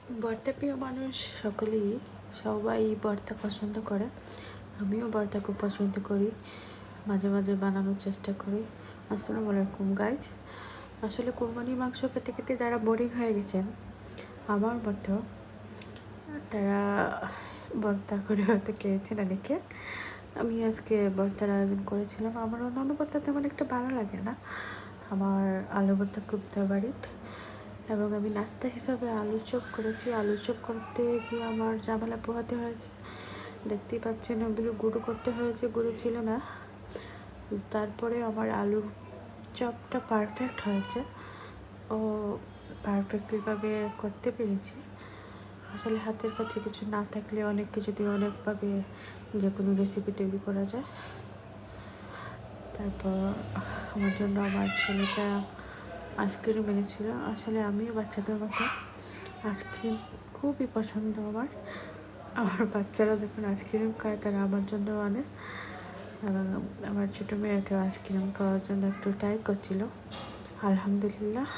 ভর্তা প্রিয় মানুষ সকলেই সবাই ভর্তা পছন্দ করে। আমিও ভর্তা খুব পছন্দ করি, মাঝে মাঝে বানানোর চেষ্টা করি। আসসালামু আলাইকুম গাইজ। আসলে কোরবানির মাংস খেতে খেতে যারা বোরিং হয়ে গেছেন আমার মতো, তারা ভর্তা করে হয়তো খেয়েছেন অনেকে। আমি আজকে ভর্তার আয়োজন করেছিলাম। আমার অন্যান্য ভর্তা তেমন একটা ভালো লাগে না, আমার আলু ভর্তা খুব ফেভারিট। এবং আমি নাস্তা হিসাবে আলু চপ করেছি। আলু চপ করতে গিয়ে আমার ঝামেলা পোহাতে হয়েছে, দেখতেই পাচ্ছেন ওগুলো গুঁড়ো করতে হয়েছে, গুঁড়ো ছিল না। তারপরে আমার আলুর চপটা পারফেক্ট হয়েছে, ও পারফেক্টলিভাবে করতে পেরেছি। আসলে হাতের কাছে কিছু না থাকলে অনেক কিছু দিয়ে অনেকভাবে যে কোনো রেসিপি তৈরি করা যায়। তারপর আমার জন্য আমার ছেলেটা আইসক্রিম এনেছিল। আসলে আমিও বাচ্চাদের মতো আইসক্রিম খুবই পছন্দ আমার। আমার বাচ্চারা যখন আইসক্রিম খায় তারা আমার জন্য আনে, এবং আমার ছোটো মেয়েকে আইসক্রিম খাওয়ার জন্য একটু ট্রাই করছিল। আলহামদুলিল্লাহ